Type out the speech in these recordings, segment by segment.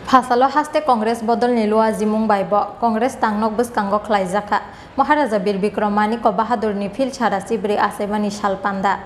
Phasalo haste Congress bodol nilua zimung baibo Congress tangnok bwskango Khlaijakha Maharaja Bikramni ko bahadur ni fil chara sibri Achaimani shal Panda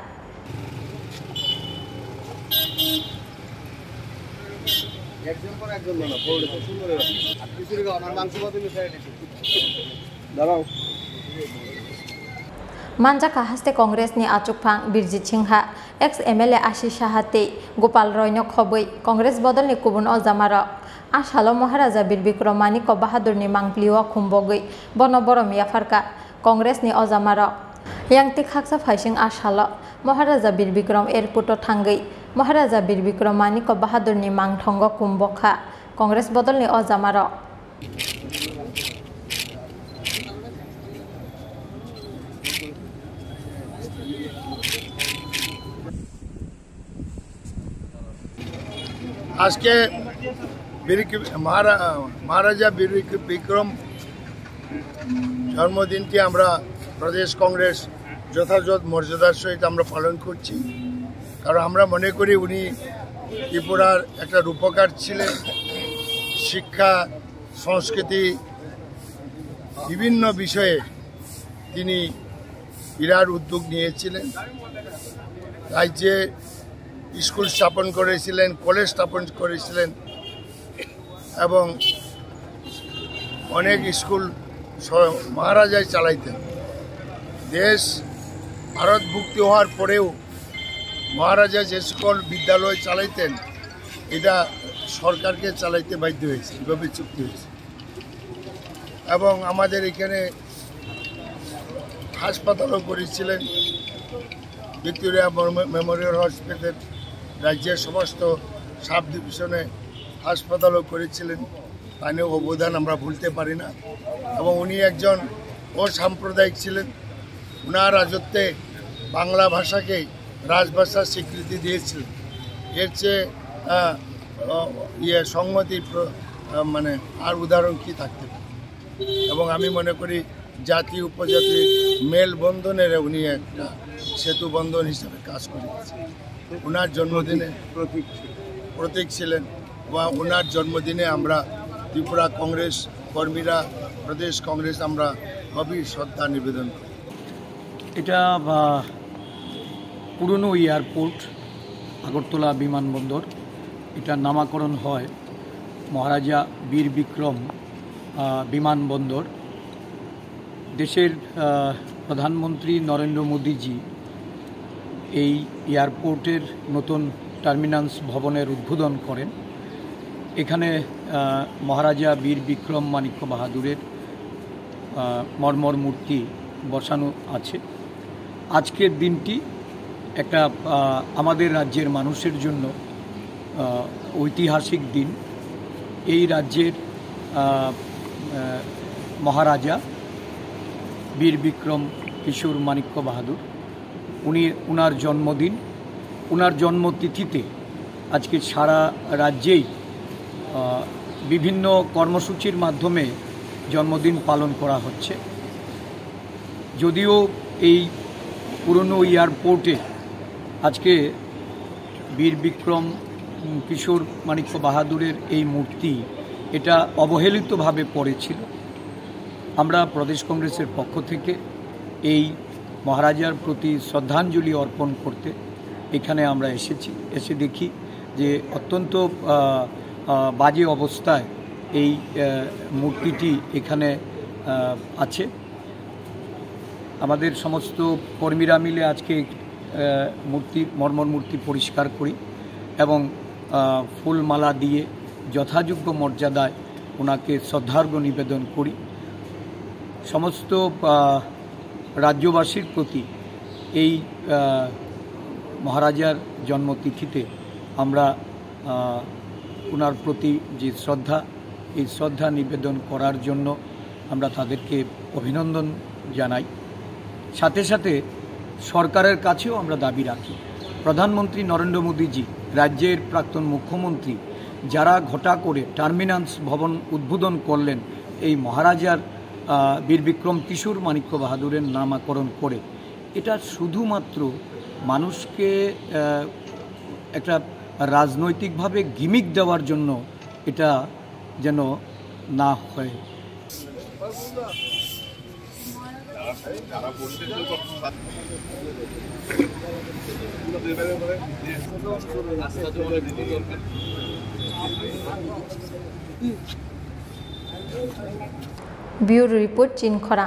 Manjaka haste Congress ni achukphang Birjit Singha ex MLA Ashish Sahate Gopal Roy no khoboi Congress bodol ni kubun ojamara Phasalo Maharaja Bikramni ko bahadur ni mangpliwa khumbogoi bonoboro miyafarka Congress ni ojamara yang tik haksa phaising Phasalo Maharaja Bikram airporto thangai Maharaja Bikramni ko bahadur ni mangthongo kumbokha Congress bodol ni ojamara आज के महाराजा बिक्रम जन्मदिन की प्रदेश कांग्रेस यथायथ मर्यादार सहित पालन करছি কারণ আমরা মনে করি উনি ত্রিপুরার একটা রূপকার ছিলেন শিক্ষা সংস্কৃতি বিভিন্ন বিষয়ে তিনি বিরাট উদ্যোগ নিয়েছিলেন রাজ্যে স্কুল স্থাপন করেছিলেন কলেজ স্থাপন করেছিলেন এবং অনেক স্কুল মহারাজাই চালাইতেন দেশ ভারত মুক্তি হওয়ার পরেও মহারাজা যে সকল বিদ্যালয় চালাইতেন এটা সরকারকে চালাইতে বাধ্য হয়েছে এভাবে চুক্তি হয়েছে এবং আমাদের এখানে হাসপাতালও করেছিলেন ভিক্টোরিয়া মেমোরিয়াল হসপিটাল রাজ্যের সমস্ত সাব ডিভিশনে হাসপাতালও করেছিলেন তার অবদান আমরা ভুলতে পারি না এবং উনি একজন অসাম্প্রদায়িক ছিলেন ওনার রাজত্বে বাংলা ভাষাকে রাজভাষার স্বীকৃতি দিয়েছিলেন এর চেয়ে সংহতি মানে আর উদাহরণ কি থাকতে পারে এবং আমি মনে করি জাতি উপজাতি মেলবন্ধনের উনি একটা সেতু বন্ধন হিসেবে কাজ করে ওনার জন্মদিনে প্রতীক ছিলেন বা ওনার জন্মদিনে আমরা ত্রিপুরা কংগ্রেস কর্মীরা প্রদেশ কংগ্রেস আমরা গভীর শ্রদ্ধা নিবেদন করি এটা পুরনো এয়ারপোর্ট আগরতলা বিমানবন্দর এটার নামকরণ হয় মহারাজা বীর বিক্রম বিমানবন্দর দেশের প্রধানমন্ত্রী নরেন্দ্র মোদীজি এই এয়ারপোর্টের নতুন টার্মিনাস ভবনের উদ্বোধন করেন এখানে মহারাজা বীর বিক্রম মানিক্য বাহাদুরের মর্মর মূর্তি বসানো আছে আজকের দিনটি একটা আমাদের রাজ্যের মানুষের জন্য ঐতিহাসিক দিন এই রাজ্যের মহারাজা বীর বিক্রম কিশোর মানিক্য বাহাদুর উনার জন্মদিন উনার জন্মতিথিতে আজকে সারা রাজ্যেই বিভিন্ন কর্মসূচির মাধ্যমে জন্মদিন পালন করা হচ্ছে যদিও এই পুরনো এয়ারপোর্টে আজকে বীর বিক্রম কিশোর মানিক্য বাহাদুরের এই মূর্তি এটা অবহেলিতভাবে পড়েছিল আমরা প্রদেশ কংগ্রেসের পক্ষ থেকে এই মহারাজার প্রতি শ্রদ্ধাঞ্জলি অর্পণ করতে এখানে আমরা এসে দেখি যে অত্যন্ত বাজে অবস্থায় এই মূর্তিটি এখানে আছে আমাদের সমস্ত কর্মীরা মিলে আজকে মর্মর মূর্তি পরিষ্কার করি এবং ফুলমালা দিয়ে যথাযোগ্য মর্যাদায় ওনাকে শ্রদ্ধার্ঘ্য নিবেদন করি সমস্ত রাজ্যবাসীর প্রতি এই মহারাজার জন্মতিথিতে আমরা ওনার প্রতি যে শ্রদ্ধা এই শ্রদ্ধা নিবেদন করার জন্য আমরা তাদেরকে অভিনন্দন জানাই সাথে সাথে সরকারের কাছেও আমরা দাবি রাখি প্রধানমন্ত্রী নরেন্দ্র মোদীজি রাজ্যের প্রাক্তন মুখ্যমন্ত্রী যারা ঘটা করে টার্মিনাস ভবন উদ্বোধন করলেন এই মহারাজার বীর বিক্রম কিশোর মানিক্য বাহাদুরের নামকরণ করে এটা শুধুমাত্র মানুষকে একটা রাজনৈতিকভাবে গিমিক দেওয়ার জন্য এটা যেন না হয়। Bureau report চিনখরা।